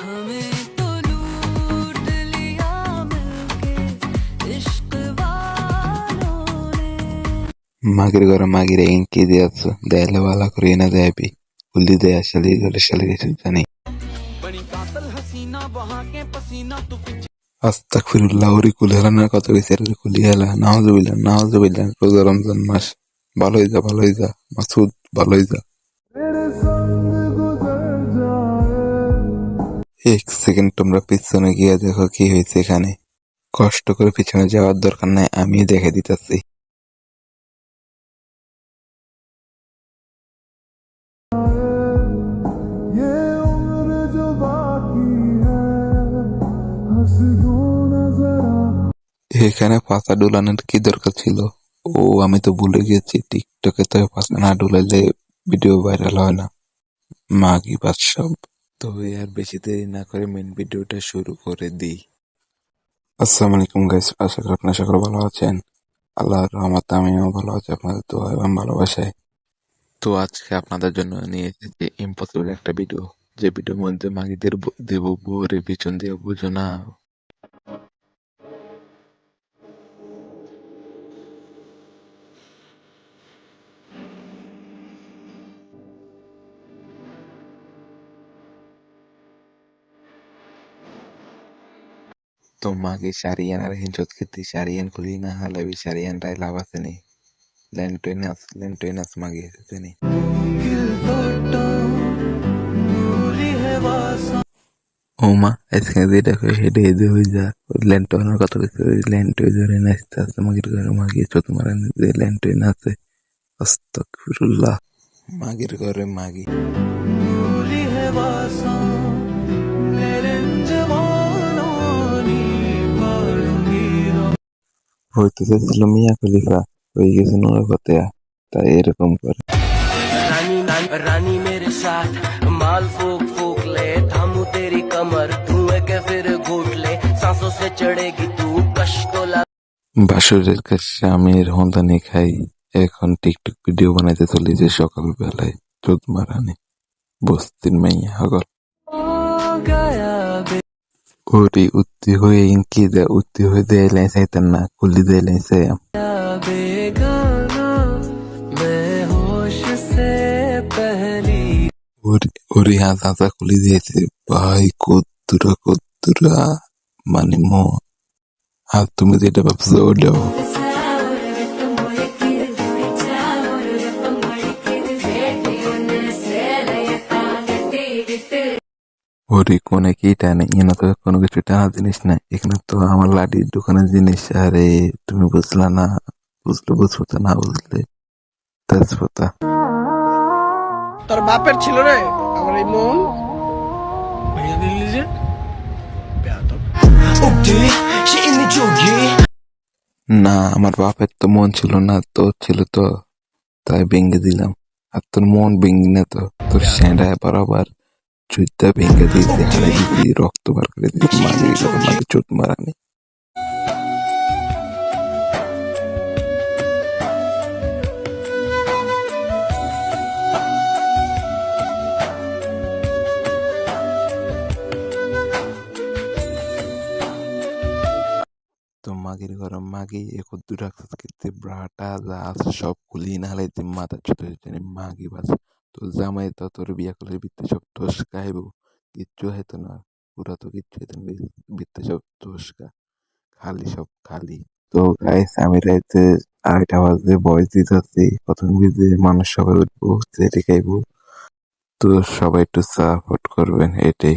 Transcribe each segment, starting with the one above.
हमें तो लूट लिया मिलके इश्क वालों ने। মাগের ঘরে মাগিরে ইনকি দিয়াছ দেয়ালে বালা করে না দেয়াবি উল্লি দেয়া শালি ঘরে শালি জানি আস্তাগফিরুল্লাহ ওরে কুলি হেলানোর কথা কইছে রে কুলি হেলা নাউজুবিল্লাহ রোজা রমজান মাস ভালোই যা মাসুদ ভালোই যা এক সেকেন্ড তোমরা পিছনে গিয়ে দেখো কি হয়েছে এখানে কষ্ট করে পিছনে যাওয়ার দরকার নাই আমি দেখে দিতেছি এখানে পাতা ডুলানোর কি দরকার ছিল ও আমি তো ভুলে গেছি টিকটকে তো পাতা না ডুলাইলে ভিডিও ভাইরাল হয় না মাগি বাদশাহ তো আর বেশি দেরি না করে মেন ভিডিওটা শুরু করে দিই আসসালামু আলাইকুম গাইস আশা করি আপনারা সকলে ভালো আছেন আল্লাহর রহমতে আমিও ভালো আছি আপনাদের দোয়া এবং ভালোবাসায় তো আজকে আপনাদের জন্য নিয়ে এসেছি ইম্পসিবল একটা ভিডিও যে ভিডিওর মধ্যে মাগিদের দেব বউরে পিছন দিয়ে বুঝো না তো মাগে সারিয়ান আর হিঞ্চত খেতে সারিয়ান খুলি না হালাবি সারিয়ান রাই লাভ আছে নি লেন্টুইনাস মাগে এসেছে নি ও মা আজকে যেটা কই হেডে হেডে হয়ে যা ল্যান্টনের কথা কইছে ওই ল্যান্টই ধরে নাচতে আসতে মাগির ঘরে মাগিয়ে চোখ মারেন যে ল্যান্টই নাচে আস্তাগফিরুল্লাহ মাগির ঘরে মাগি হয়তো ছিল মিয়া খলিফা হয়ে গেছে নোরা ফতেয়া তাই এরকম করে रानी रानी मेरे साथ माल फूक फूक ले थामू तेरी कमर धुएं के फिर घूट ले सांसों से चढ़ेगी तू कश तो लगा। বাসুরের কাছে স্বামীর হন্দানি খাই এখন টিকটক ভিডিও বানাইতে চলেছে সকালবেলায় চোদ মারানি বস্তির মাইয়া হগল ওরে উত্তি হয়ে ইনকি দে উত্তি হয়ে দেয় চাইতেন না কুলি দেয় চাইম बेगाना मैं होश से पहली ওরে হাতা খুলি দিয়েছে ভাই কদ্দুরা মানে আর তুমি যেটা ভাবছো ওটাও ওরে কোনে কি টানে এখানে তো কোনো কিছু টানা জিনিস না এখানে তো আমার লাডির দোকানের জিনিস আরে তুমি বুঝলা না বুঝবো তো না বুঝলে তেজপাতা তোর বাপের ছিল রে আমার এই মন ভেঙে দিলি যে না আমার বাপের তো মন ছিল না তোর ছিল তো তাই ভেঙে দিলাম আর তোর মন ভেঙে না তো তোর সেঁড়ায় বরাবর চুইটা ভেঙে দিয়েছে হারে দিদি রক্ত বার করে দিয়েছে মাঝে চোট মারানি তো মাগির ঘরে মাগি একদু রাখতে খেতে ব্রাটা যা আছে সব খুলি না হলে মাথা ছোট জানি মাগি বাস তো জামাই তো তোর বিয়া করলে বিত্তে সব টসকা হইব কিচ্ছু হইতো না পুরা তো কিচ্ছু হইতো না বিত্তে সব টসকা খালি সব খালি তো গাইস আমি রাইতে 2:30 বাজে বয়স দিতেছি প্রথম বিজে মানুষ সবাই উঠবো যেটি খাইবো তো সবাই একটু সাপোর্ট করবেন এটাই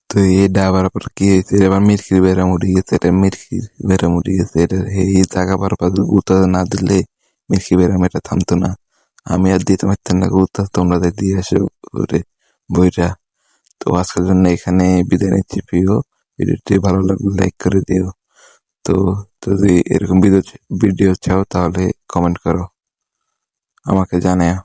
তো এটা আবার কি হয়েছে এবার মিরকির বেড়া মুড়ি গেছে এটা মিরকির বেড়া মুড়ি গেছে এটা এই জায়গা বারবার গুতা না দিলে মিরকি বেড়াম এটা থামতো না আমি আর দিতে পারতেন না গুতা তোমরা দিয়ে আসো ওরে বইটা তো আজকের জন্য এখানে বিদায় নিচ্ছি প্রিয় ভিডিওটি ভালো লাগলে লাইক করে দিও তো যদি এরকম ভিডিও চাও তাহলে কমেন্ট করো আমাকে জানাও